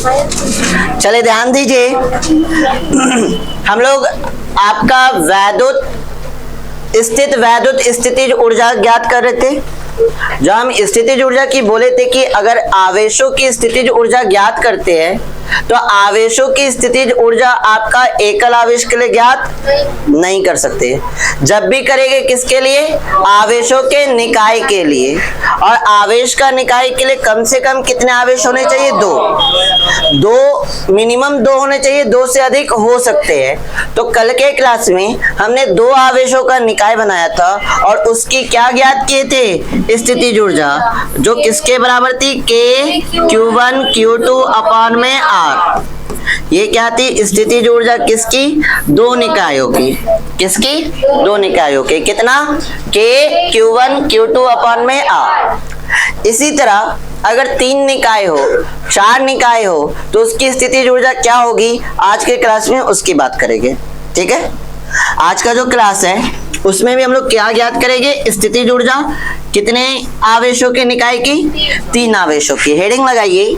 चले ध्यान दीजिए। हम लोग आपका वैद्युत स्थितिज ऊर्जा ज्ञात कर रहे थे। जब हम स्थितिज ऊर्जा की बोले थे कि अगर आवेशों की स्थितिज ऊर्जा ज्ञात करते हैं तो आवेशों की स्थितिज ऊर्जा आपका एकल आवेश के लिए ज्ञात नहीं कर सकते। जब भी करेंगे किसके लिए? आवेशों के निकाय के लिए। और आवेश का निकाय के लिए कम से कम कितने आवेश होने चाहिए? दो मिनिमम 2 होने चाहिए, 2 से अधिक हो सकते हैं। तो कल के क्लास में हमने 2 आवेशों का निकाय बनाया था और उसकी क्या ज्ञात किए थे? स्थितिज ऊर्जा, जो किसके बराबर थी? K Q1 Q2 अपॉन में R। ये क्या थी? स्थितिज ऊर्जा किसकी? 2 निकायों की। किसकी? 2 निकायों की। कितना? K Q1 Q2 अपॉन में R। इसी तरह अगर 3 निकाय हो, 4 निकाय हो तो उसकी स्थितिज ऊर्जा क्या होगी? आज के क्लास में उसकी बात करेंगे। ठीक है, आज का जो क्लास है उसमें भी हम लोग क्या ज्ञात करेंगे? स्थितिज ऊर्जा कितने आवेशों के निकाय की? 3 आवेशों की। हेडिंग लगाइए।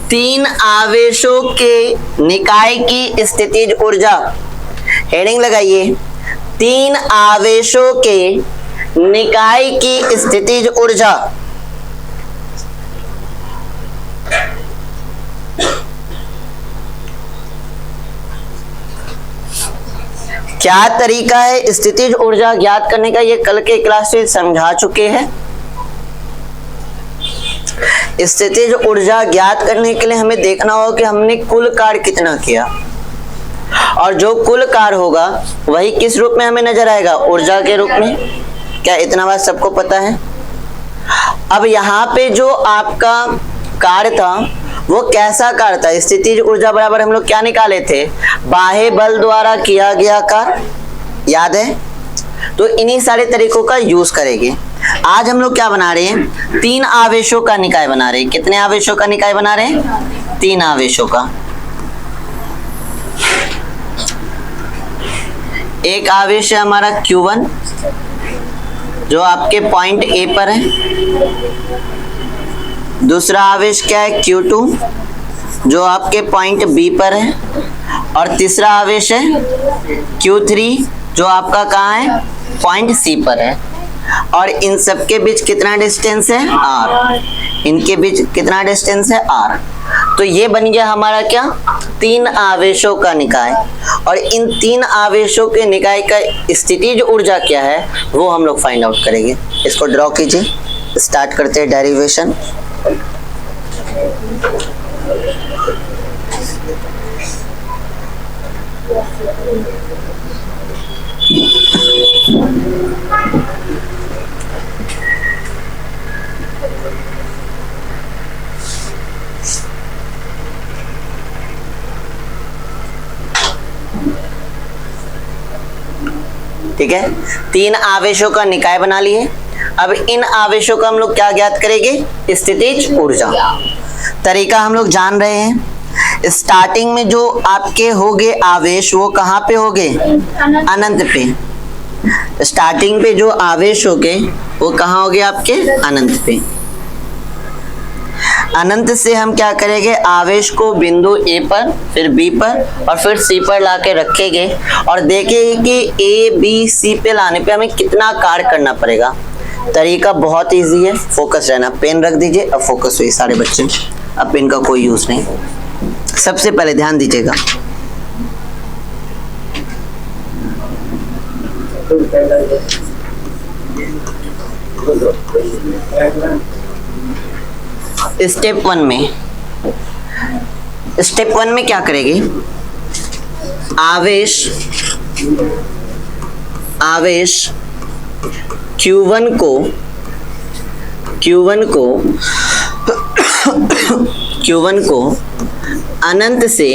तीन आवेशों के निकाय की स्थितिज ऊर्जा। हेडिंग लगाइए। 3 आवेशों के निकाय की स्थितिज ऊर्जा। क्या तरीका है स्थितिज ऊर्जा ज्ञात करने का? ये कल के क्लास में समझा चुके हैं। स्थितिज ऊर्जा ज्ञात करने के लिए हमें देखना होगा कि हमने कुल कार्य कितना किया, और जो कुल कार्य होगा वही किस रूप में हमें नजर आएगा? ऊर्जा के रूप में। क्या इतना बात सबको पता है? अब यहाँ पे जो आपका कार्य था वो कैसा कार्य था? स्थितिज ऊर्जा बराबर हम लोग क्या निकाले थे? बाह्य बल द्वारा किया गया कार्य। याद है? तो इन्हीं सारे तरीकों का यूज करेंगे। आज हम लोग क्या बना रहे हैं? 3 आवेशों का निकाय बना रहे हैं। कितने आवेशों का निकाय बना रहे हैं? 3 आवेशों का। एक आवेश है हमारा Q1 जो आपके पॉइंट A पर है। दूसरा आवेश क्या है? Q2 जो आपके पॉइंट B पर है। और तीसरा आवेश है Q3 जो आपका कहाँ है? पॉइंट C पर है। और इन सब के बीच कितना डिस्टेंस है? R। इनके बीच कितना डिस्टेंस है? R। तो ये बन गया हमारा क्या? 3 आवेशों का निकाय। और इन 3 आवेशों के निकाय का स्थितिज ऊर्जा क्या है वो हम लोग फाइंड आउट करेंगे। इसको ड्रॉ कीजिए। स्टार्ट करते हैं डेरिवेशन। ठीक है, 3 आवेशों का निकाय बना लिए। अब इन आवेशों का हम लोग क्या ज्ञात करेंगे? स्थितिज ऊर्जा। तरीका हम लोग जान रहे हैं। स्टार्टिंग में जो आपके होंगे आवेश वो कहाँ पे होंगे? अनंत पे। स्टार्टिंग पे जो आवेश होंगे वो कहाँ होंगे? आपके अनंत पे। अनंत से हम क्या करेंगे? आवेश को बिंदु A पर, फिर B पर और फिर C पर लाके रखेंगे और देखेंगे कि A, B, C पे लाने पे हमें कितना कार्य करना पड़ेगा। तरीका बहुत इजी है, फोकस रहना। पेन रख दीजिए। अब फोकस हुई सारे बच्चे। अब पेन का कोई यूज नहीं। सबसे पहले ध्यान दीजिएगा। स्टेप 1 में क्या करेंगे? आवेश Q1 को Q1 को अनंत से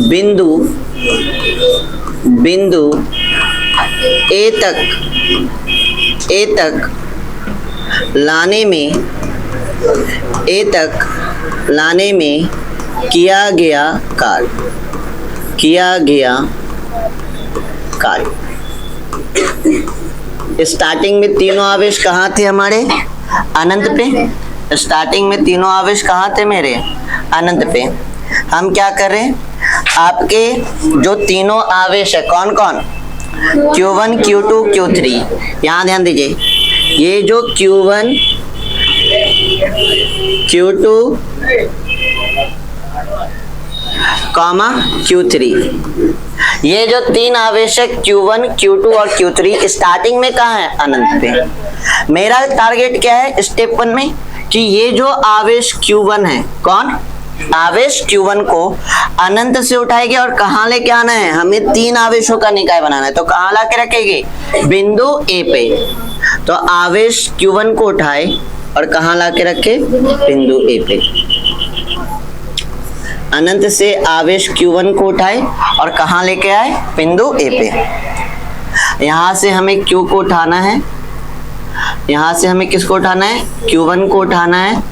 बिंदु ए तक लाने में किया गया कार्य। स्टार्टिंग में तीनों आवेश कहाँ थे हमारे? अनंत पे। स्टार्टिंग में तीनों आवेश कहाँ थे मेरे? अनंत पे। हम क्या कर रहे हैं, आपके जो तीनों आवेश है कौन कौन? Q1, Q2, Q3। यहाँ ध्यान दीजिए, ये जो Q1, Q2, Q3, ये जो तीन आवेश है Q1, Q2 और Q3 स्टार्टिंग में कहाँ है? अनंत पे। मेरा टारगेट क्या है स्टेप 1 में कि ये जो आवेश Q1 है, कौन? आवेश Q1 को अनंत से उठाएंगे और कहाँ लेके आना है? हमें तीन आवेशों का निकाय बनाना है। तो कहाँ ला के रखेंगे? बिंदु A पे। तो आवेश Q1 को उठाए और कहाँ ला के रखे? बिंदु A पे। अनंत से आवेश Q1 को उठाए और कहाँ लेके आए? बिंदु A पे। यहां से हमें Q को उठाना है, यहां से हमें किसको उठाना है? Q1 को उठाना है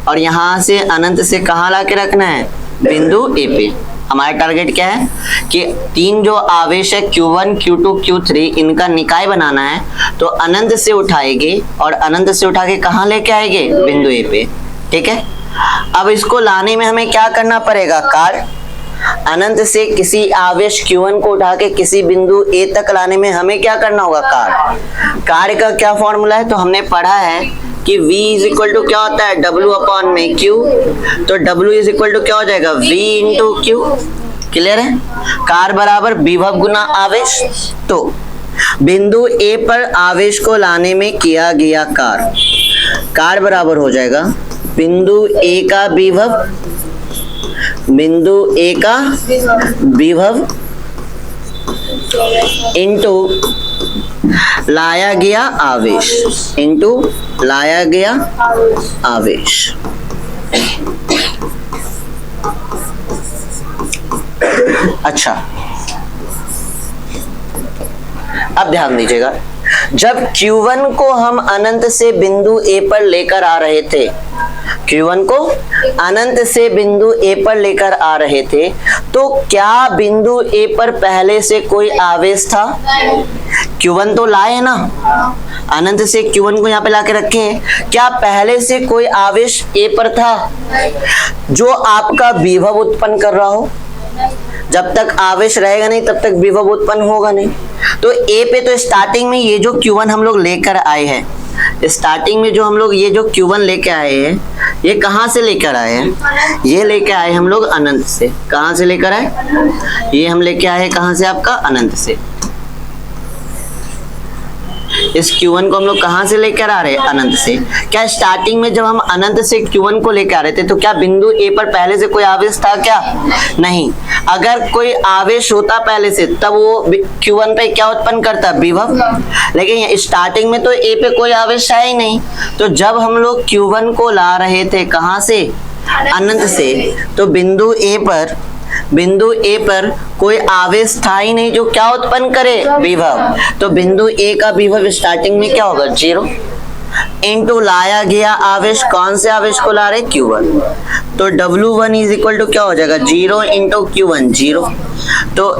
और यहां से अनंत से कहाँ ला के रखना है? बिंदु A पे। हमारा टारगेट क्या है कि तीन जो आवेश है Q1, Q2, Q3 इनका निकाय बनाना है। तो अनंत से उठाएंगे और अनंत से उठा के कहाँ लेके आएंगे? बिंदु A पे। ठीक है, अब इसको लाने में हमें क्या करना पड़ेगा? कार्य। अनंत से किसी आवेश Q1 को उठा के किसी बिंदु A तक लाने में हमें क्या करना होगा? कार्य। कार्य का क्या फॉर्मूला है? तो हमने पढ़ा है कि V इज इक्वल टू क्या होता है? W अपॉन में Q। तो W इज इक्वल टू क्या हो जाएगा? V into Q। क्लियर है? कार्य बराबर विभव गुना आवेश। तो बिंदु A पर आवेश को लाने में किया गया कार्य बराबर हो जाएगा बिंदु A का विभव, बिंदु A का विभव इंटू लाया गया आवेश, इंटू लाया गया आवेश। अच्छा, अब ध्यान दीजिएगा, जब Q1 को हम अनंत से बिंदु A पर लेकर आ रहे थे, Q1 को अनंत से बिंदु A पर लेकर आ रहे थे, तो क्या बिंदु A पर पहले से कोई आवेश था? Q1 तो लाए ना, अनंत से Q1 को यहाँ पे लाके रखे हैं। क्या पहले से कोई आवेश A पर था जो आपका विभव उत्पन्न कर रहा हो? जब तक आवेश रहेगा नहीं तब तक विभव उत्पन्न होगा नहीं। तो A पे तो स्टार्टिंग में ये जो Q1 हम लोग लेकर आए हैं, स्टार्टिंग में जो हम लोग ये जो Q1 लेके आए हैं, ये कहाँ से लेकर आए हैं? ये लेके आए हम लोग अनंत से। कहाँ से लेकर आए? ये हम लेके आए हैं कहाँ से? आपका अनंत से। इस Q1 को हम लोग कहाँ से लेकर आ रहे हैं? अनंत से। क्या स्टार्टिंग में जब हम अनंत से Q1 को लेकर आ रहे थे तो क्या बिंदु A पर पहले से कोई आवेश था क्या? नहीं। अगर कोई आवेश होता पहले से तब वो Q1 पे क्या उत्पन्न करता? विभव। लेकिन स्टार्टिंग में तो A पे कोई आवेश है ही नहीं। तो जब हम लोग Q1 को ला रहे थे कहाँ से? अनंत से। तो बिंदु A पर कोई आवेश था ही नहीं जो क्या उत्पन्न करे? विभव। तो बिंदु A का विभव स्टार्टिंग में क्या होगा? 0 इंटू लाया गया आवेश। कौन से आवेश को ला रहे? Q1। तो W1 इज इक्वल टू क्या हो जाएगा? 0 इंटू Q1, 0। तो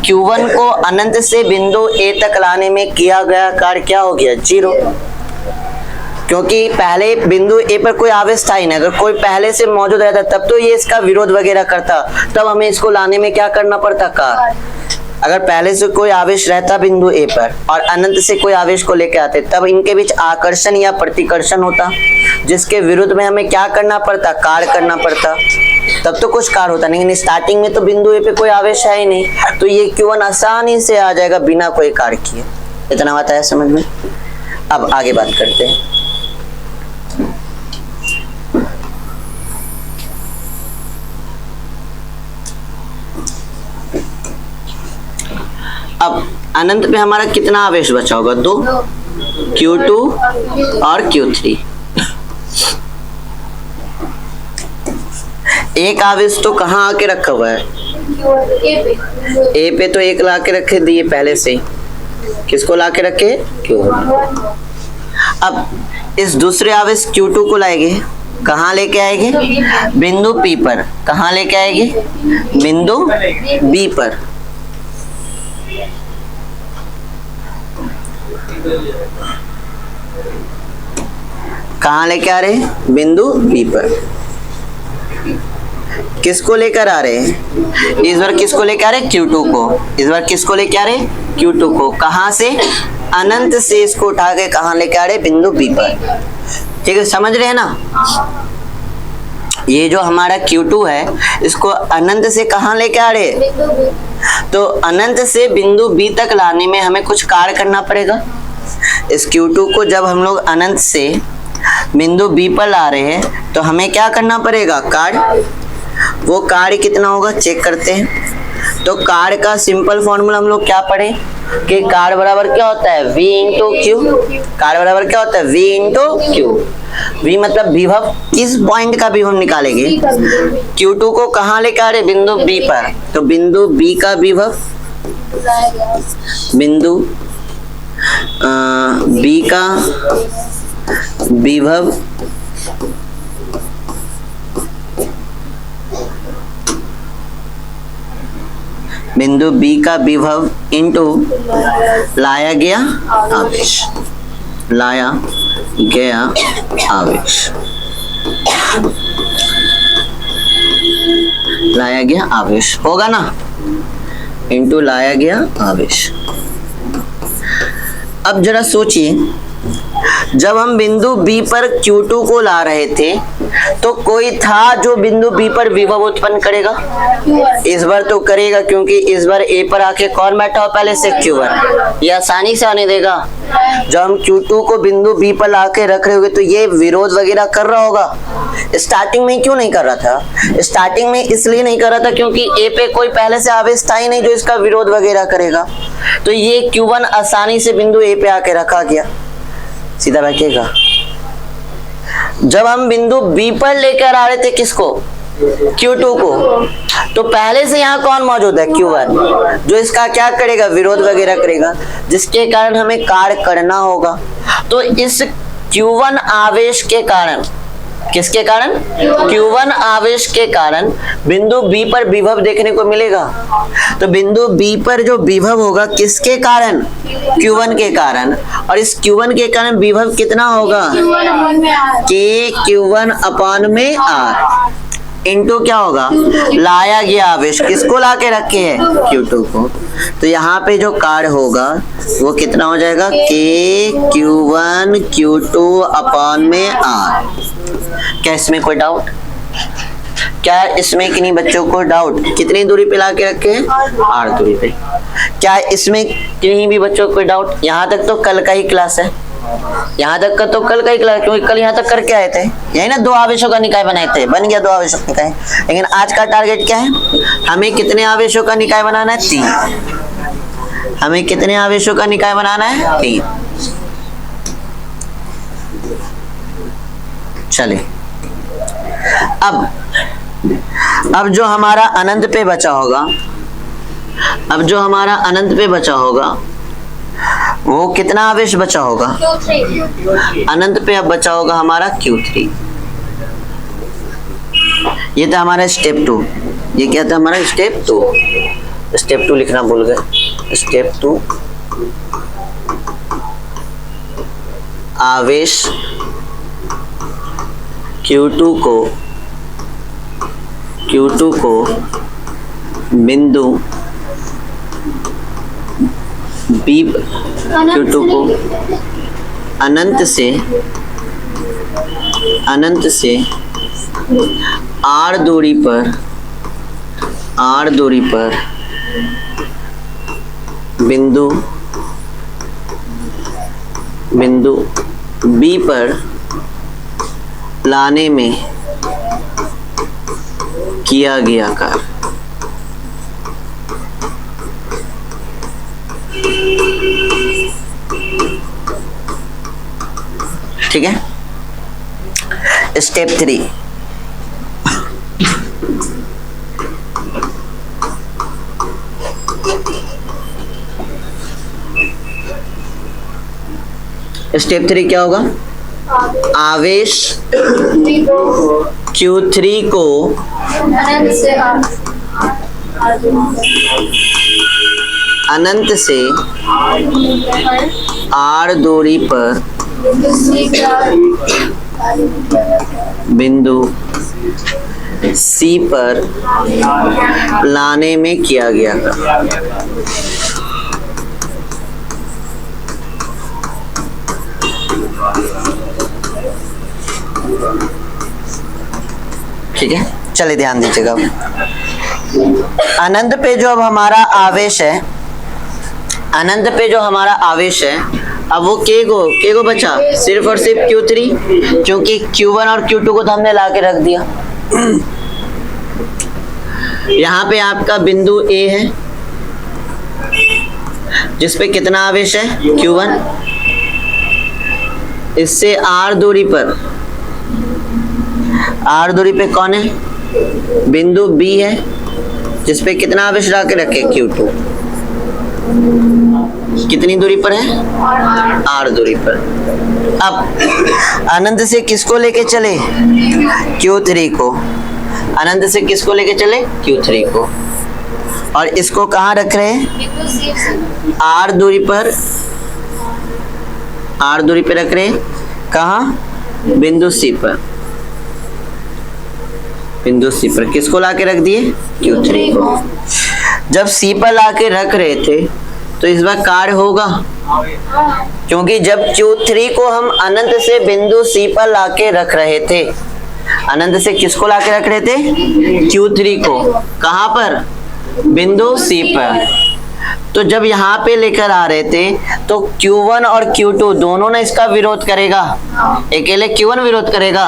Q1 को अनंत से बिंदु A तक लाने में किया गया कार्य क्या हो गया? 0, क्योंकि पहले बिंदु A पर कोई आवेश था ही नहीं। अगर कोई पहले से मौजूद रहता तब तो ये इसका विरोध वगैरह करता, तब हमें इसको लाने में क्या करना पड़ता? कार्य। अगर पहले से कोई आवेश रहता बिंदु A पर और अनंत से कोई आवेश को लेकर आते, तब इनके बीच आकर्षण या प्रतिकर्षण होता, जिसके विरुद्ध में हमें क्या करना पड़ता? कार्य करना पड़ता, तब तो कुछ कार्य होता। लेकिन स्टार्टिंग में तो बिंदु A पे कोई आवेश है ही नहीं, तो ये Q1 आसानी से आ जाएगा बिना कोई कार्य किए। इतना बात है समझ में? अब आगे बात करते हैं। अब अनंत पे हमारा कितना आवेश बचा होगा? 2। Q2 और Q3। एक आवेश तो कहाँ आके रखा हुआ है? ए पे तो एक ला के रखे दिए पहले से। किसको ला के रखे? Q1। अब इस दूसरे आवेश Q2 को लाएंगे, कहाँ लेके आएंगे? बिंदु P पर। कहाँ लेके आएंगे? बिंदु B पर। कहाँ लेके आ रहे हैं? बिंदु B पर। किसको लेकर आ रहे हैं? इस बार किसको लेकर आ रहे हैं? Q2 को। इस बार किसको लेके आ रहे हैं? Q2 को। कहाँ से? अनंत से इसको उठा के कहाँ लेके आ रहे हैं? बिंदु B पर। ठीक है, समझ रहे हैं ना? ये जो हमारा Q2 है इसको अनंत से कहाँ लेके आ रहे हैं? तो अनंत से बिंदु B तक लाने में हमें कुछ कार्य करना पड़ेगा। इस Q2 को जब हम लोग अनंत से बिंदु B पर ला रहे हैं तो हमें क्या करना पड़ेगा? कार्य। वो कार्य कितना होगा चेक करते हैं। तो कार्य का सिंपल फॉर्मूला हम लोग क्या पढ़े कि कार्य बराबर क्या होता है? V into Q. कार्य बराबर क्या होता है? V into Q. V मतलब विभव। किस पॉइंट का विभव निकालेंगे? Q2 को कहाँ लेकर आ रहे? बिंदु B पर। तो बिंदु B का विभव, बिंदु B का विभव बिंदु B का विभव इंटू लाया गया आवेश। लाया गया आवेश। लाया गया आवेश होगा ना? इंटू लाया गया आवेश। अब जरा सोचिए, जब हम बिंदु B पर Q2 को ला रहे थे तो कोई था जो बिंदु B पर विभव उत्पन्न करेगा? इस बार तो करेगा, क्योंकि इस बार A पर आके कौन बैठा हो पहले से? Q1। ये आसानी से आने देगा। जब हम Q2 को बिंदु B पर लाके रख रहे होगे तो ये विरोध वगैरह कर रहा होगा। स्टार्टिंग में क्यों नहीं कर रहा था? स्टार्टिंग में इसलिए नहीं कर रहा था क्योंकि A पे कोई पहले से आवेश था ही नहीं जो इसका विरोध वगैरह करेगा। तो ये Q1 आसानी से बिंदु A पे आके रखा गया। सीधा बैठिएगा। जब हम बिंदु B पर लेकर आ रहे थे किसको? Q2 को, तो पहले से यहाँ कौन मौजूद है? Q1, जो इसका क्या करेगा? विरोध वगैरह करेगा, जिसके कारण हमें कार्य करना होगा। तो इस Q1 आवेश के कारण, किसके कारण? Q1 आवेश के कारण बिंदु B पर विभव देखने को मिलेगा। तो बिंदु B पर जो विभव होगा किसके कारण? Q1 के कारण। और इस Q1 के कारण विभव कितना होगा? K Q1 अपॉन में R इंटू क्या होगा? लाया गया आवेश। किसको ला के रखे हैं? Q2 को। तो यहाँ पे जो कार्य होगा वो कितना हो जाएगा? K Q1 Q2 अपॉन में R। क्या इसमें कोई डाउट? क्या इसमें किन्हीं बच्चों को डाउट? कितनी दूरी पे ला के रखे हैं? R दूरी पे। क्या इसमें किन्हीं भी बच्चों को कोई डाउट? यहाँ तक तो कल का ही क्लास है। यहाँ तक का तो कल का ही क्लास, क्योंकि कल यहाँ तक करके आए थे। यही ना 2 आवेशों का निकाय बनाए थे, बन गया 2 आवेशों का निकाय। लेकिन आज का टारगेट क्या है? हमें कितने आवेशों का निकाय बनाना है? 3। हमें कितने आवेशों का निकाय बनाना है? 3। चले अब जो हमारा अनंत पे बचा होगा, अब जो हमारा अनंत पे बचा होगा वो कितना आवेश बचा होगा? अनंत पे अब बचा होगा हमारा Q3। ये था हमारा स्टेप 2। ये क्या था हमारा? स्टेप 2। स्टेप 2 लिखना भूल गए। स्टेप 2 आवेश Q2 को बिंदु B, Q2 को अनंत से R दूरी पर बिंदु B पर लाने में किया गया कार्य। ठीक है। स्टेप 3, स्टेप 3 क्या होगा? आवेश Q3 को अनंत से R दूरी पर बिंदु C पर लाने में किया गया था। ठीक है, चलिए ध्यान दीजिएगा। अनंत पे जो अब हमारा आवेश है, अनंत पे जो हमारा आवेश है, अब वो के को बचा सिर्फ और सिर्फ Q3, क्योंकि Q1 और Q2 को तो हमने ला के रख दिया। यहाँ पे आपका बिंदु A है जिसपे कितना आवेश है? Q1। इससे R दूरी पे कौन है? बिंदु B है जिसपे कितना आवेश ला के रखे? Q2। कितनी दूरी पर है? R दूरी पर। अब अनंत से किसको लेके चले? Q3 को। अनंत से किसको लेके चले? Q3 को। और इसको कहाँ रख रहे हैं? R दूरी पर। R दूरी पे रख रहे हैं। कहाँ? बिंदु C पर। बिंदु C पर किसको लाके रख दिए? Q3 को। जब C पर लाके रख रहे थे तो इस बार कार्य होगा, क्योंकि जब Q3 को हम अनंत से बिंदु C पर लाके रख रहे थे, अनंत से किसको लाके रख रहे थे? Q3 को। कहाँ पर? बिंदु C पर। तो जब यहाँ पे लेकर आ रहे थे तो Q1 और Q2 दोनों ने इसका विरोध करेगा। अकेले Q1 विरोध करेगा?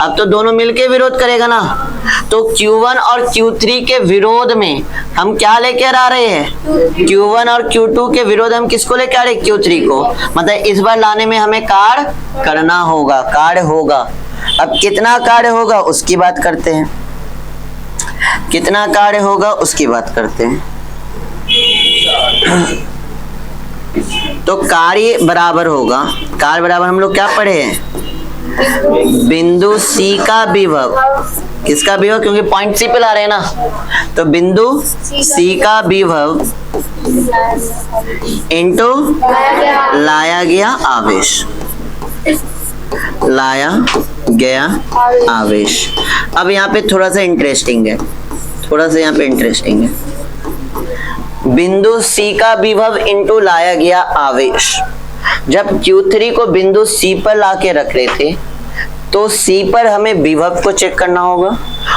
अब तो दोनों मिलके विरोध करेगा ना। तो Q1 और Q3 के विरोध में हम क्या लेकर आ रहे हैं? Q1 और Q2 के विरोध हम किसको लेकर आ रहे हैं? Q3 को। मतलब इस बार लाने में हमें कार्य करना होगा, कार्य होगा। अब कितना कार्य होगा उसकी बात करते हैं। कितना कार्य होगा उसकी बात करते हैं। तो कार्य बराबर होगा, कार्य बराबर हम लोग क्या पढ़े हैं? बिंदु C का विभव। किसका विभव? क्योंकि पॉइंट C पे ला रहे हैं ना, तो बिंदु C का विभव इनटू लाया गया आवेश। लाया गया आवेश। अब यहाँ पे थोड़ा सा इंटरेस्टिंग है, थोड़ा सा यहाँ पे इंटरेस्टिंग है। बिंदु C का विभव इंटू लाया गया आवेश। जब Q3 को बिंदु C पर लाके रख रहे थे तो C पर हमें विभव को चेक करना होगा।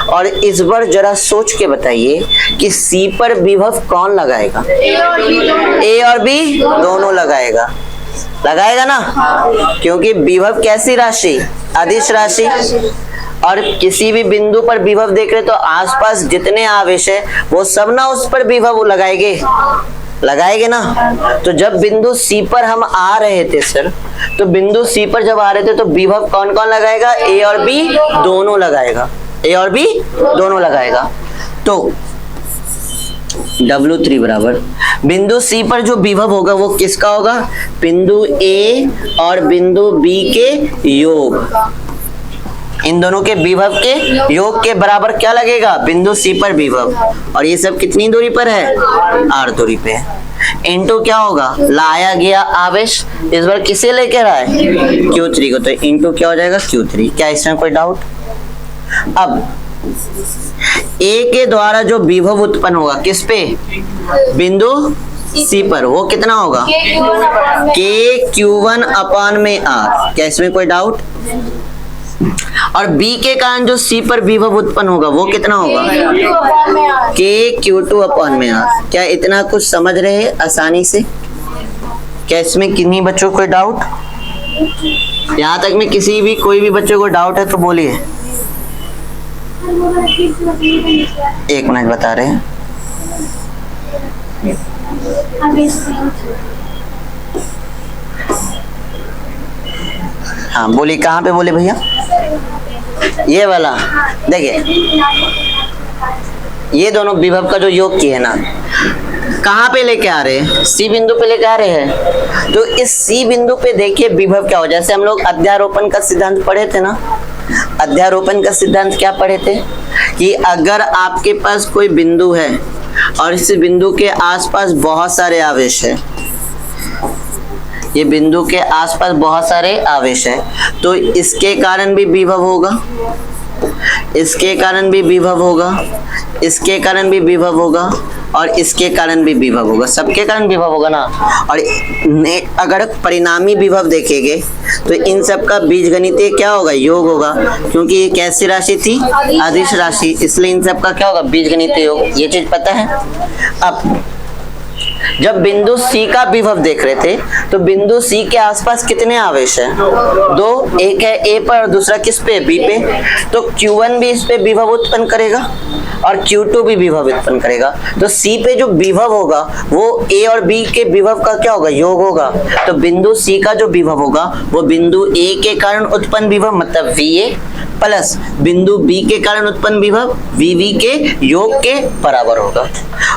और इस बार जरा सोच के बताइए कि C पर विभव कौन लगाएगा? A और B दोनों लगाएगा। लगाएगा ना, क्योंकि विभव कैसी राशि? अदिश राशि। और किसी भी बिंदु पर विभव देख रहे तो आसपास जितने आवेश है वो सब ना उस पर विभव लगाएंगे ना। तो जब बिंदु C पर हम आ रहे थे सर, तो बिंदु C पर जब आ रहे थे तो विभव कौन कौन लगाएगा? A और B दोनों लगाएगा। A और B दोनों लगाएगा। तो W3 बराबर बिंदु C पर जो विभव होगा वो किसका होगा? बिंदु A और बिंदु B के योग। इन दोनों के विभव के योग के बराबर क्या लगेगा? बिंदु C पर विभव। और ये सब कितनी दूरी पर है? R दूरी पे है। इनटू क्या होगा? लाया गया आवेश। इस बार किसे लेकर आए? Q3 को। तो इनटू क्या हो जाएगा? Q3। क्या इसमें कोई डाउट? अब A के द्वारा जो विभव उत्पन्न होगा किस पे? बिंदु C पर, वो कितना होगा? K Q1 में R। क्या इसमें कोई डाउट? और B के कारण जो C पर विभव उत्पन्न होगा वो कितना होगा? K Q2 में R। क्या इतना कुछ समझ रहे हैं आसानी से? क्या इसमें किन्हीं बच्चों को कोई डाउट? यहाँ तक में किसी भी कोई भी बच्चों को डाउट है तो बोलिए। एक मिनट बता रहे हैं। हाँ बोलिए, कहाँ पे बोले भैया? ये वाला देखिए, ये दोनों विभव का जो योग किए ना, कहाँ पे लेके आ रहे हैं? सी बिंदु पे लेके आ रहे हैं। तो इस सी बिंदु पे देखिए विभव क्या हो, जैसे हम लोग अध्यारोपण का सिद्धांत पढ़े थे ना, अध्यारोपण का सिद्धांत क्या पढ़े थे कि अगर आपके पास कोई बिंदु है और इस बिंदु के आसपास बहुत सारे आवेश है, ये बिंदु के आसपास बहुत सारे आवेश है, तो इसके कारण भी विभव होगा, इसके कारण भी विभव होगा, इसके कारण भी विभव होगा और इसके कारण भी विभव होगा, सबके कारण विभव होगा ना। और अगर परिणामी विभव देखेंगे तो इन सब का बीजगणितीय क्या होगा? योग होगा, क्योंकि ये कैसी राशि थी? अदिश राशि, इसलिए इन सब का क्या होगा? बीजगणितीय योग। ये चीज पता है। अब जब बिंदु C का विभव देख रहे थे तो बिंदु C के आसपास कितने आवेश हैं? दो, एक है A पर और दूसरा किस पे? B पे। तो Q1 भी इस पे विभव उत्पन्न करेगा और Q2 भी विभव उत्पन्न करेगा। तो C पे जो विभव होगा वो A और B के विभव का क्या होगा? योग होगा। तो बिंदु C का जो विभव होगा वो बिंदु A के कारण उत्पन्न विभव मतलब VA प्लस बिंदु B के कारण उत्पन्न विभव VV के योग के बराबर होगा।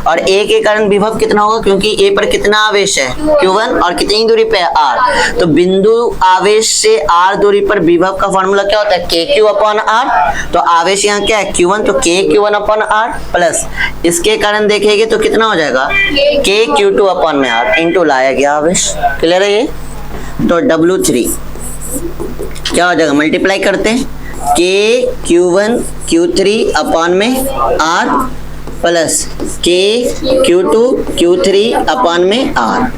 और A के कारण विभव कितना होगा? क्योंकि A पर कितना आवेश है? Q1 और कितनी दूरी पे है? R। तो बिंदु आवेश से R दूरी पर विभव का फॉर्मूला क्या होता है? KQ upon R। तो आवेश यहाँ क्या है? Q1, तो KQ1 अपॉन R प्लस इसके कारण देखेंगे तो कितना हो जाएगा? KQ2 अपॉन में R इंटू लाया गया आवेश। क्लियर है ये? तो W3 क्या हो जाएगा? मल्टीप्लाई करते हैं KQ1 Q3 अपॉन में R plus KQ2 Q3 upon में R।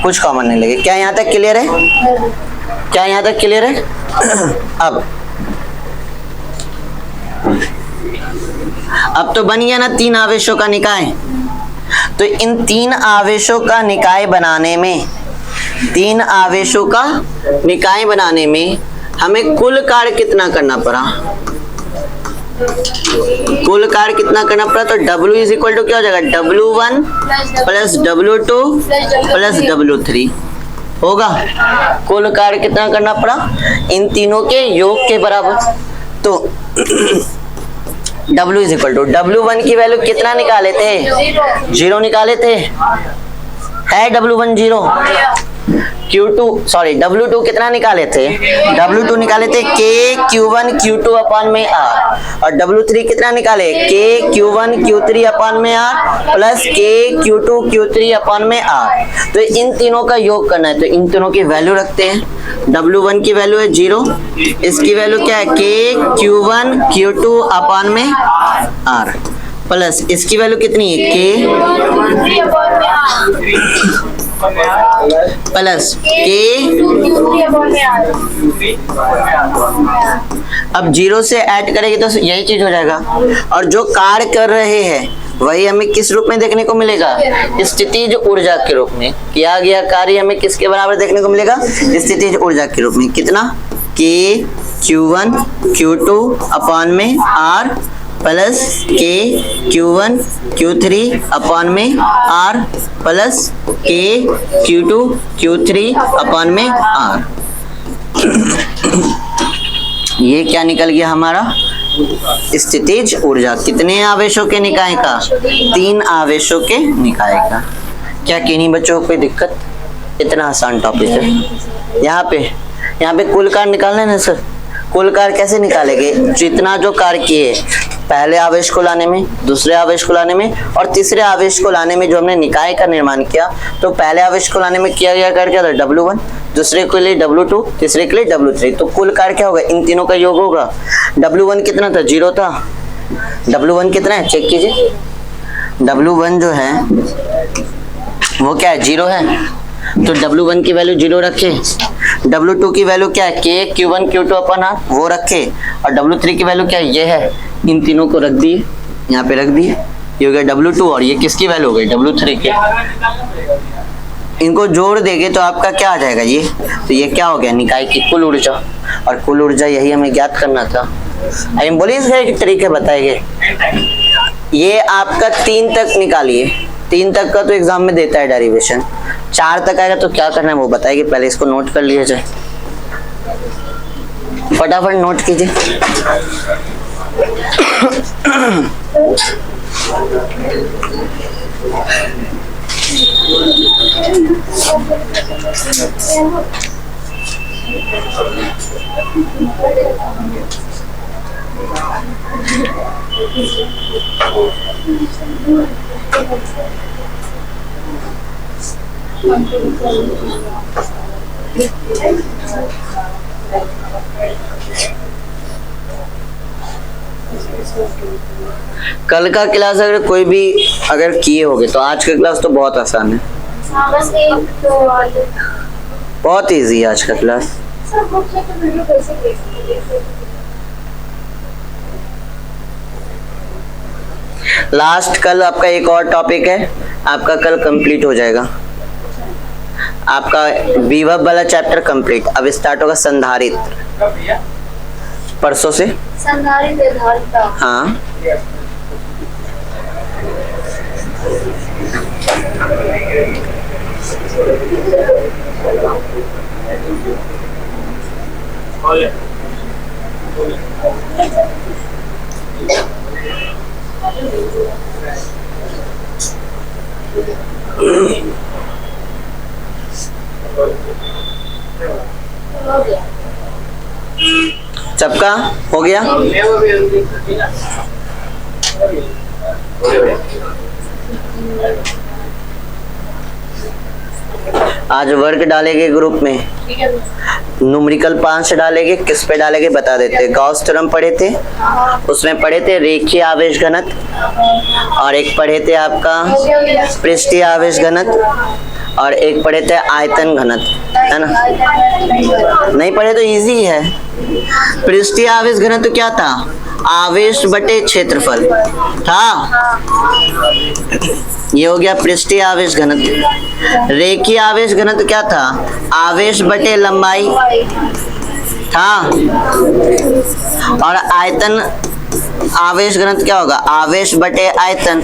कुछ कॉमन नहीं लगे। क्या यहाँ तक क्लियर है? क्या यहाँ तक क्लियर है? अब तो बन गया ना तीन आवेशों का निकाय। तो इन तीन आवेशों का निकाय बनाने में, तीन आवेशों का निकाय बनाने में हमें कुल कार्य कितना करना पड़ा? कुल कार्य कितना करना पड़ा? तो W इज इक्वल टू क्या हो जाएगा? W1 plus W2 plus W3 होगा। कुल कार्य कितना करना पड़ा? इन तीनों के योग के बराबर। तो W is equal to W1 की वैल्यू कितना निकाले थे? 0 निकाले थे। है W1 0। W2 कितना निकाले थे? W2 निकाले थे KQ1 Q2 अपॉन में R। और W3 कितना निकाले? KQ1 Q3 अपॉन में R plus KQ2 Q3 upon में R। तो इन तीनों का योग करना है, तो इन तीनों की वैल्यू रखते हैं। W1 की वैल्यू है 0, इसकी वैल्यू क्या है? KQ1 Q2 अपॉन में R प्लस इसकी वैल्यू कितनी है? प्लस अब 0 से ऐड करेंगे तो यही चीज हो जाएगा। और जो कार्य कर रहे हैं वही हमें किस रूप में देखने को मिलेगा? स्थितिज ऊर्जा के रूप में। किया गया कार्य हमें किसके बराबर देखने को मिलेगा? स्थितिज ऊर्जा के रूप में। कितना? KQ1 Q2 अपॉन में R plus KQ1 Q3 upon में R plus KQ2 Q3 upon में R। ये क्या निकल गया हमारा? स्थितिज ऊर्जा। कितने आवेशों के निकाय का? 3 आवेशों के निकाय का। क्या किन्हीं बच्चों को कोई दिक्कत? इतना आसान टॉपिक है। यहाँ पे कुल कार्य निकालना है ना सर। कुल कार्य कैसे निकालेंगे? जितना जो कार्य किए पहले आवेश को लाने में, दूसरे आवेश को लाने में और तीसरे आवेश को लाने में जो हमने निकाय का निर्माण किया, तो पहले आवेश को लाने में किया गया कार्य क्या था? W1, दूसरे के लिए W2, तीसरे के लिए W3। तो कुल कार्य क्या होगा? इन तीनों का योग होगा। W1 कितना था? 0 था। W1 कितना है? चेक कीजिए। W1 जो है वो क्या है? 0 है। तो W1 की वैल्यू 0 रखे। W2 की वैल्यू क्या है? KQ1 Q2 अपन वो रखे। और W3 की वैल्यू क्या है? ये है। इन तीनों को रख दिए, यहाँ पे रख दिए। ये हो गया W2 और ये किसकी वैल्यू हो गई? W3 के। इनको जोड़ देंगे तो आपका क्या आ जाएगा? ये तो ये क्या हो गया? निकाय की कुल ऊर्जा। और कुल ऊर्जा यही हमें ज्ञात करना था। हम बोलिए इसके तरीके बताए गए। ये आपका 3 तक निकालिए। 3 तक का तो एग्जाम में देता है डेरिवेशन। 4 तक आएगा तो क्या करना है वो बताएगी, पहले इसको नोट कर लिया जाए, फटाफट नोट कीजिए। कल का क्लास अगर कोई भी अगर किए होगे तो आज का क्लास तो बहुत आसान है, बहुत इजी है आज का क्लास। लास्ट कल आपका एक और टॉपिक है, आपका कल कंप्लीट हो जाएगा, आपका विभव वाला चैप्टर कंप्लीट। अब स्टार्ट होगा संधारित्र, परसों से संधारित्र धारिता। हाँ सबका हो गया। आज वर्क डालेंगे ग्रुप में, न्यूमेरिकल 5 डालेंगे, किस पे डालेंगे बता देते। गॉस थ्योरम पढ़े थे, उसमें पढ़े थे रेखीय आवेश घनत्व, और एक पढ़े थे आपका पृष्ठीय आवेश घनत्व, और एक पढ़े थे आयतन घनत्व, है ना। नहीं पढ़े तो इजी है। पृष्ठीय आवेश घनत्व क्या था, आवेश बटे क्षेत्रफल था, ये हो गया पृष्ठीय आवेश घनत्व। रेखीय आवेश घनत्व क्या था, आवेश बटे लंबाई था, और आयतन आवेश घनत्व क्या होगा, आवेश बटे आयतन।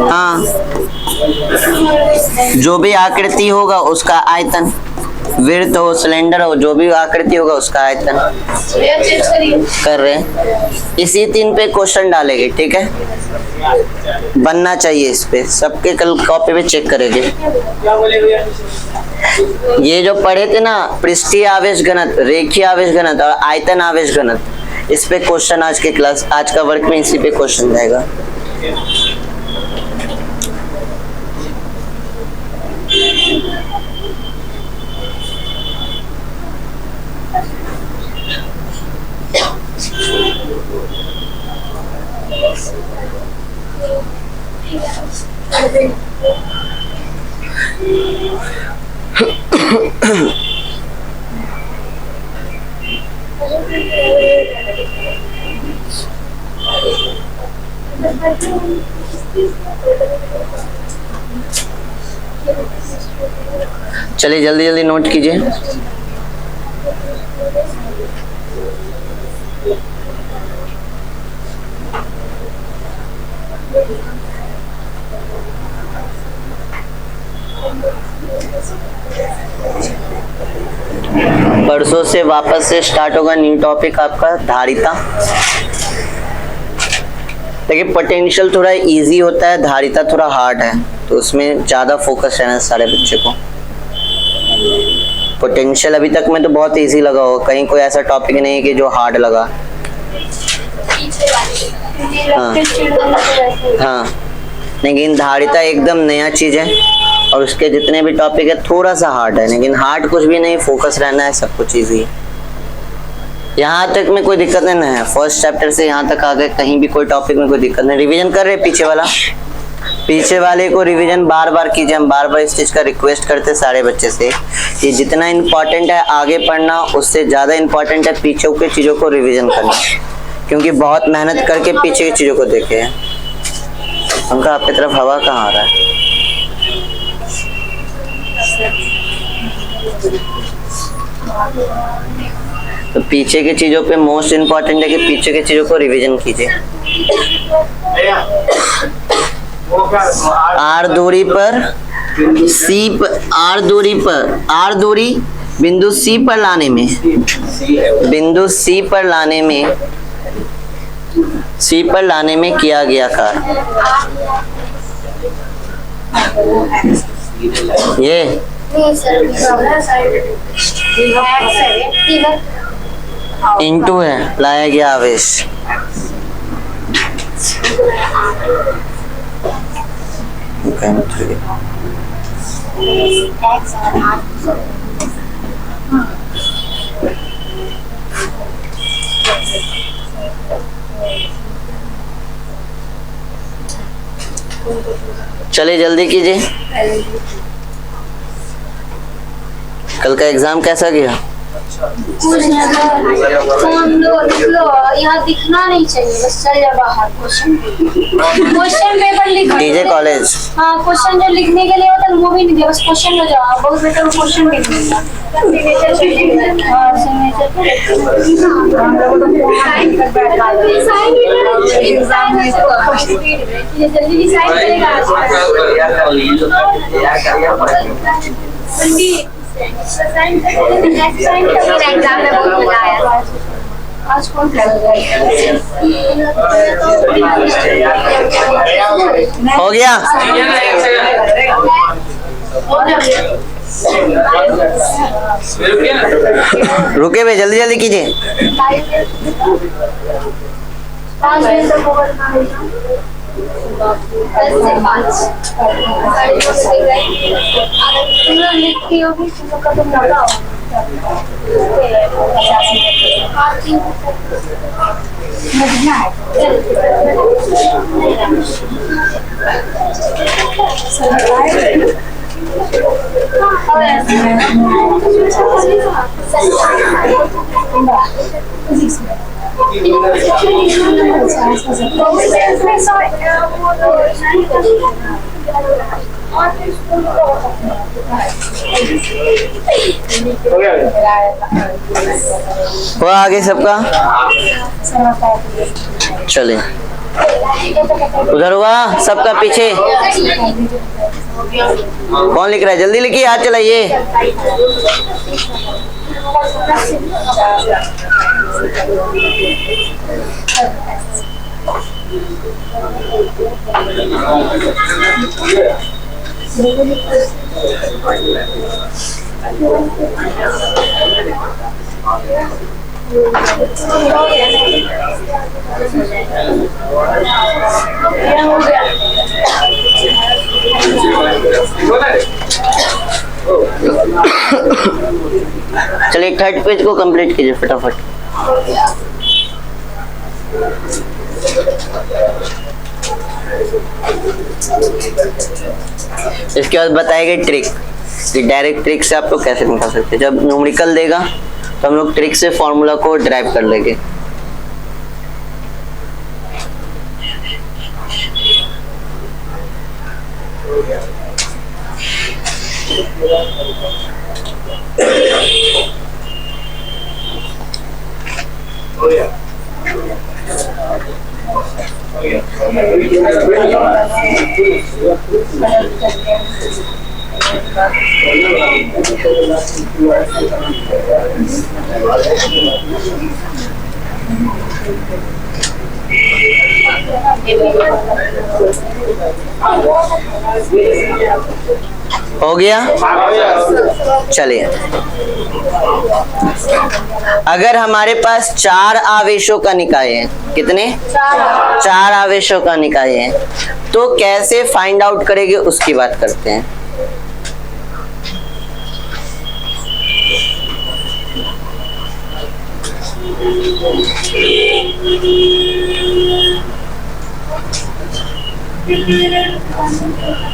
हाँ, जो भी आकृति होगा उसका आयतन, वृत्त हो सिलेंडर हो जो भी आकृति होगा उसका आयतन कर रहे हैं। इसी 3 पे क्वेश्चन डालेंगे, ठीक है, बनना चाहिए इस पे, सबके कल कॉपी पे चेक करेंगे। ये जो पढ़े थे ना पृष्ठीय आवेश घनत्व, रेखीय आवेश घनत्व और आयतन आवेश घनत्व, इस पे क्वेश्चन आज के क्लास आज का वर्क में इसी पे क्वेश्चन जाएगा। चलिए जल्दी जल्दी नोट कीजिए। परसों से वापस से स्टार्ट होगा न्यू टॉपिक आपका धारिता। देखिए पोटेंशियल थोड़ा इजी होता है, धारिता थोड़ा हार्ड है, तो उसमें ज्यादा फोकस रहना है सारे बच्चे को। पोटेंशियल अभी तक में तो बहुत इजी लगा होगा, कहीं कोई ऐसा टॉपिक नहीं है कि जो हार्ड लगा। हाँ, लेकिन धारिता एकदम नया चीज है और उसके जितने भी टॉपिक है थोड़ा सा हार्ड है, लेकिन हार्ड कुछ भी नहीं, फोकस रहना है, सब कुछ इजी है। यहाँ तक में कोई दिक्कत नहीं है, फर्स्ट चैप्टर से यहाँ तक आ गए, कहीं भी कोई टॉपिक में कोई दिक्कत नहीं। रिवीजन कर रहे पीछे वाले को रिवीजन बार बार कीजिए। हम बार बार इस चीज का रिक्वेस्ट करते हैं सारे बच्चे से कि जितना इम्पोर्टेंट है आगे पढ़ना, उससे ज्यादा इम्पोर्टेंट है पीछे के चीजों को रिवीजन करना, क्योंकि बहुत मेहनत करके पीछे की चीजों को देखे हैं। उनका आपकी तरफ हवा कहाँ आ रहा है? तो पीछे की चीजों पे मोस्ट इम्पोर्टेंट है कि पीछे की चीजों को रिवीजन कीजिए। r दूरी पर आर दूरी बिंदु सी पर लाने में, किया गया कार्य। ये इंटू है, लाया गया आवेश। चलिए जल्दी कीजिए। कल का एग्जाम कैसा गया? कुछ फोन लो, यहाँ दिखना नहीं चाहिए, बस चल जा बाहर। क्वेश्चन पेपर लिखो। DJ college. हाँ, क्वेश्चन जो लिखने के लिए होता है वो भी नहीं दिया, बस क्वेश्चन लो जाओ। बहुत बेटर क्वेश्चन लिख देगा। जल्दी साइन करेगा। एग्जाम में बहुत मजा आया। आज कौन हो गया? रुके भाई, जल्दी जल्दी कीजिए। 5 मिनट तक होगा। 10 से 5 लिखती होगी का तुम लगाओ। वो आगे सबका चले, उधर हुआ सबका पीछे। कौन लिख रहा है? जल्दी लिखिए, हाथ चलाइए। चलिए थर्ड पेज को कंप्लीट कीजिए फटाफट। इसके बाद बताएगी ट्रिक, डायरेक्ट ट्रिक से आप लोग कैसे निकाल सकते हैं। जब न्यूमेरिकल देगा तो हम लोग ट्रिक से फॉर्मूला को ड्राइव कर लेंगे। हो गया? चलिए, अगर हमारे पास 4 आवेशों का निकाय है, कितने? 4 आवेशों का निकाय है, तो कैसे फाइंड आउट करेंगे उसकी बात करते हैं।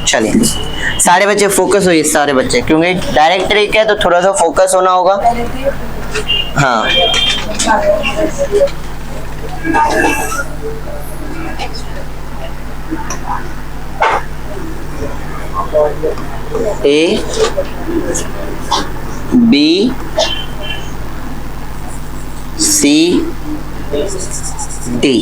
चलिए सारे बच्चे फोकस होइए, सारे बच्चे, क्योंकि डायरेक्ट ट्रिक है तो थोड़ा सा फोकस होना होगा। हाँ, ए बी सी डी,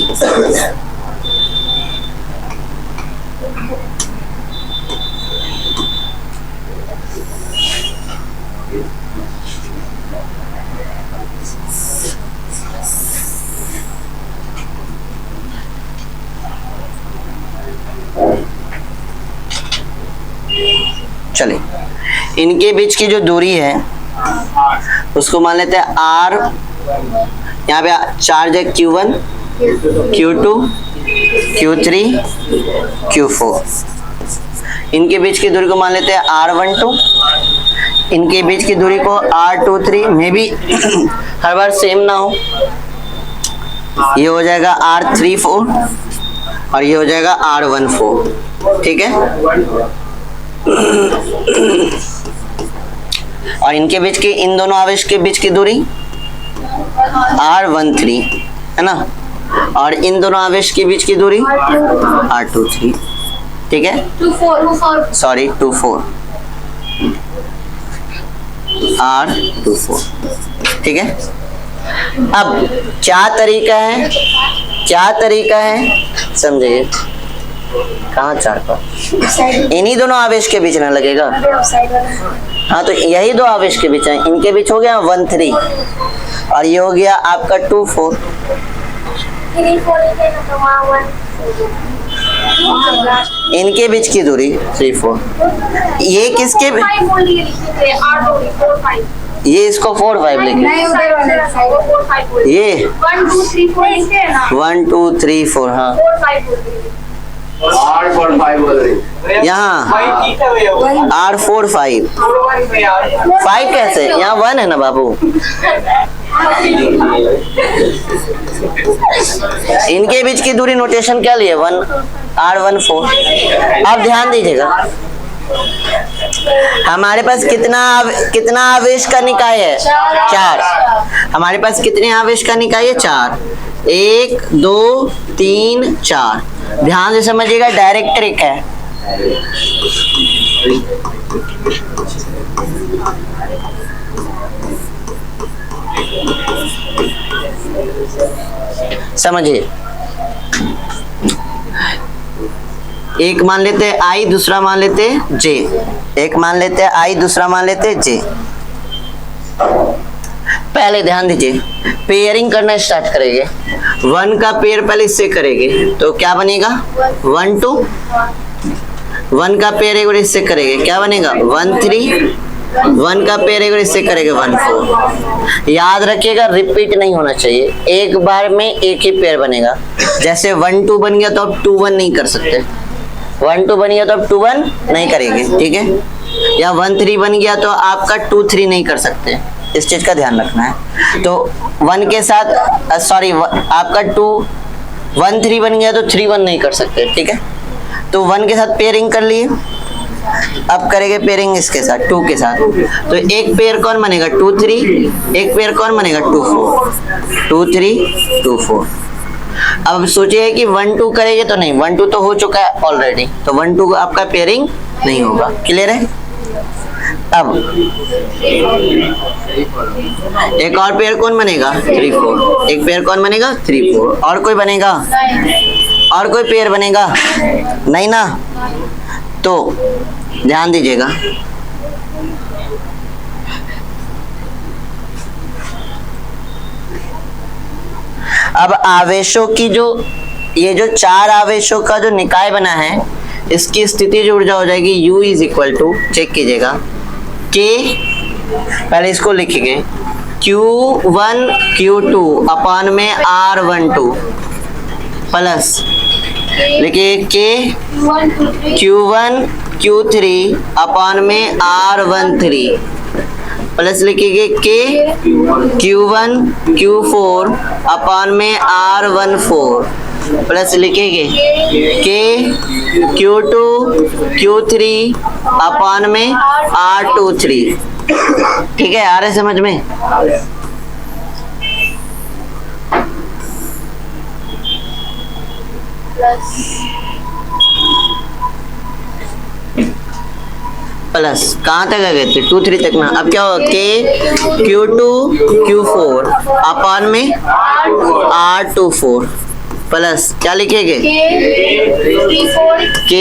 चलिए, इनके बीच की जो दूरी है उसको मान लेते हैं R। यहाँ पे चार्ज है Q1, Q2, Q3, Q4। इनके बीच की दूरी को मान लेते हैं R12। इनके बीच की दूरी को R23। May be her bar same ना हो, ये हो जाएगा R34 और ये हो जाएगा R14। ठीक है। और इनके बीच की, इन दोनों आवेश के बीच की दूरी R13 है ना, और इन दोनों आवेश के बीच की दूरी R23। ठीक है, 24 सॉरी 24, R24। ठीक है। अब क्या तरीका है समझिए। कहाँ 4 पर इन्हीं दोनों आवेश के बीच ना लगेगा। हाँ, तो यही दो आवेश के बीच है, इनके बीच हो गया 13 और ये हो गया आपका 24। इनके बीच की दूरी 34। ये किसके, ये इसको 4 5 लिखे, ये 1 2 3 4। हाँ, यहाँ R4 5 5 कैसे, यहाँ 1 है ना बाबू। इनके बीच की दूरी नोटेशन क्या लिए, 1 R14। अब ध्यान दीजिएगा, हमारे पास कितना आवेश का निकाय है, 4। हमारे पास कितने आवेश का निकाय है, 4। 1 2 3 4। ध्यान से समझिएगा, डायरेक्ट ट्रिक है। समझिए, एक मान लेते हैं I, दूसरा मान लेते हैं J। एक मान लेते हैं I, दूसरा मान लेते हैं J। पहले ध्यान दीजिए, पेयरिंग करना स्टार्ट करेंगे। 1 का पेयर पहले इससे करेंगे तो क्या बनेगा, 1 2। 1 का पेयर एक बार इससे करेंगे, क्या बनेगा, 1 3। 1 का पेयर एक बार इससे करेंगे, 1 4। याद रखिएगा, रिपीट नहीं होना चाहिए, एक बार में एक ही पेयर बनेगा। जैसे 1 2 बन गया तो अब 2 1 नहीं कर सकते, 1 2 बन गया तो अब 2 1 नहीं करेंगे। ठीक है, या 1 3 बन गया तो आपका 2 3 नहीं कर सकते, इस चीज का ध्यान रखना है। तो 1 के साथ सॉरी आपका 1 3 बन गया तो 3 1 नहीं कर सकते। ठीक है, तो 1 के साथ पेयरिंग कर लिए, अब करेंगे पेयरिंग इसके साथ 2 के साथ। तो एक पेयर कौन बनेगा, 2 3। एक पेयर कौन बनेगा, 2 4। 2 3 2 4। अब सोचिए कि 1 2 करेंगे तो नहीं, 1 2 तो हो चुका है ऑलरेडी, तो 1 2 आपका पेयरिंग नहीं होगा। क्लियर है। अब एक और पेयर कौन बनेगा, 3 4। एक पेयर कौन बनेगा, 3 4। और कोई बनेगा, और कोई पेयर बनेगा नहीं ना। तो ध्यान दीजिएगा, अब आवेशों की जो, ये जो 4 आवेशों का जो निकाय बना है, इसकी स्थितिज ऊर्जा हो जाएगी U is equal to, check कीजिएगा, K, पहले इसको लिखेंगे, Q1 Q2 अपान में R12 प्लस लिखिए K Q1 Q3 अपान में R13 प्लस लिखिए K Q1 Q4 अपान में R14 प्लस लिखेंगे K Q2 Q3 अपान में R23। ठीक है, आ रहा है समझ में। प्लस कहाँ तक आ गए थे, 2 3 तक ना। अब क्या होगा, K Q2 Q4 अपान में R24 प्लस क्या लिखेंगे, K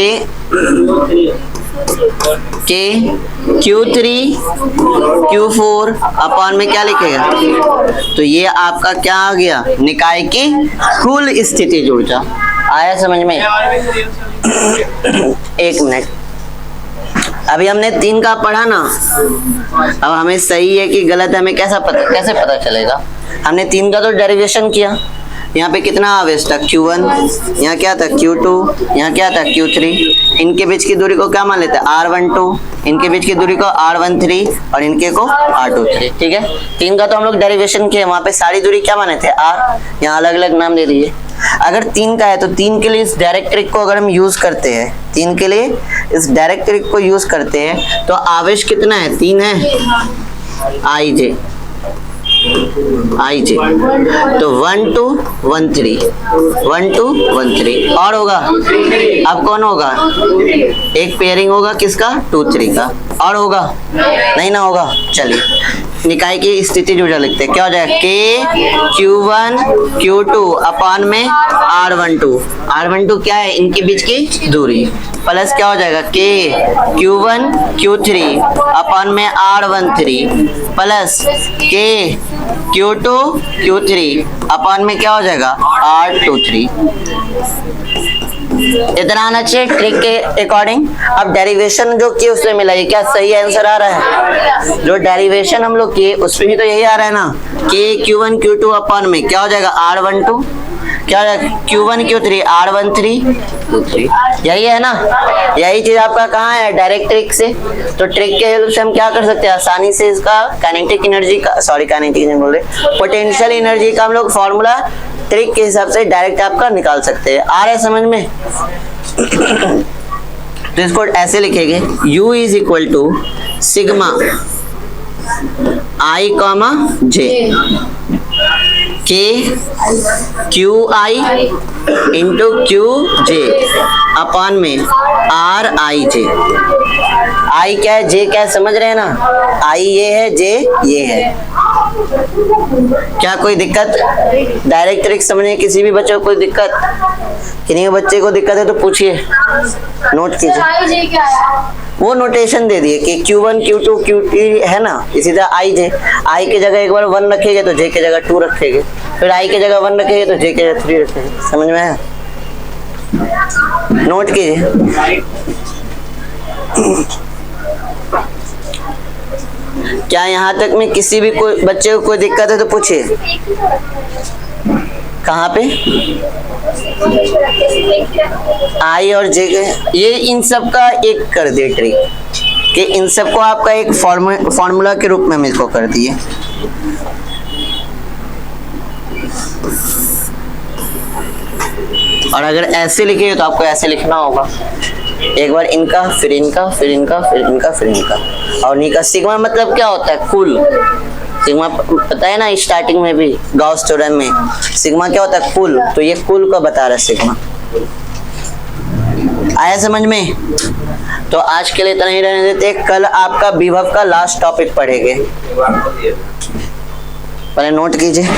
के Q3 Q4 अपॉन में क्या लिखेगा? तो ये आपका क्या आ गया? निकाय की कुल स्थितिज ऊर्जा। आया समझ में? एक मिनट, अभी हमने 3 का पढ़ा ना, अब हमें सही है कि गलत है हमें कैसे पता चलेगा? हमने 3 का तो डेरिवेशन किया। यहाँ पे कितना आवेश था? Q1, यहाँ क्या था? Q2, यहाँ क्या था? Q3। इनके बीच की दूरी को क्या मान लेते हैं? R12, इनके बीच की दूरी को R13 और इनके को R23। ठीक है, 3 का तो हम लोग डेरिवेशन किए, वहां पे सारी दूरी क्या माने थे? R। यहाँ अलग अलग नाम दे दिए। अगर 3 का है तो 3 के लिए इस डायरेक्ट ट्रिक को अगर हम यूज करते हैं, 3 के लिए इस डायरेक्ट ट्रिक को यूज करते हैं तो आवेश कितना है? 3 है, IJ तो 1 2 1 3 1 2 1 3 और होगा। अब कौन होगा? एक पेयरिंग होगा किसका? 2 3 का। और होगा? नहीं ना होगा। चलिए निकाय की स्थितिज ऊर्जा लिखते हैं। क्या हो जाएगा? K Q1 Q2 अपॉन में R12। R12 क्या है? इनके बीच की दूरी। प्लस क्या हो जाएगा? K Q1 Q3 अपॉन में R13 plus K Q2 Q3 upon में क्या हो जाएगा? R23। इतना आना चाहिए ट्रिक के अकॉर्डिंग। अब डेरिवेशन जो किए उसमें मिला, ये क्या सही आंसर आ रहा है? जो डेरिवेशन हम लोग किए उसमें भी तो यही आ रहा है ना। K Q1 Q2 अपॉन में क्या हो जाएगा? R12 क्या हो जाएगा? Q1 Q3 R13 Q3। यही है ना, यही चीज आपका कहाँ है? डायरेक्ट ट्रिक से। तो ट्रिक के हेल्प से हम क्या कर सकते हैं? आसानी से इसका काइनेटिक एनर्जी का, सॉरी काइनेटिक नहीं बोल रहे, पोटेंशियल एनर्जी का हम लोग फॉर्मूला ट्रिक के हिसाब से डायरेक्ट आपका निकाल सकते हैं। आ रहा है समझ में? तो इसको ऐसे लिखेंगे, U is equal to sigma I comma J K Q I into Q J upon में R I J। I क्या है? J क्या है? समझ रहे हैं ना? I ये है, J ये है। क्या कोई दिक्कत? डायरेक्ट ट्रिक समझने किसी भी बच्चे को कोई दिक्कत? किन्हीं बच्चे को दिक्कत है तो पूछिए, नोट कीजिए। वो नोटेशन दे दिए कि Q1 Q2 Q3 है ना, इसी तरह I J। I की जगह एक बार 1 रखेंगे तो J की जगह 2 रखेंगे, फिर I की जगह 1 रखेंगे तो J की जगह 3 रखेंगे। समझ में आया? नोट कीजिए। क्या यहाँ तक में किसी भी कोई बच्चे को कोई दिक्कत है तो पूछिए। कहाँ पे? I और J के ये इन सब का एक कर दिए ट्रिक कि इन सबको आपका एक फॉर्मूला के रूप में हम इसको कर दिए। और अगर ऐसे लिखे तो आपको ऐसे लिखना होगा, एक बार इनका फिर इनका फिर इनका फिर इनका फिर इनका। और इनका सिग्मा मतलब क्या होता है? कुल। सिग्मा पता है ना, स्टार्टिंग में भी गॉस थ्योरम में सिग्मा क्या होता है? कुल। तो ये कुल का बता रहा है सिग्मा। आया समझ में? तो आज के लिए इतना ही रहने देते। कल आपका विभव का लास्ट टॉपिक पढ़ेंगे, पहले नोट कीजिए।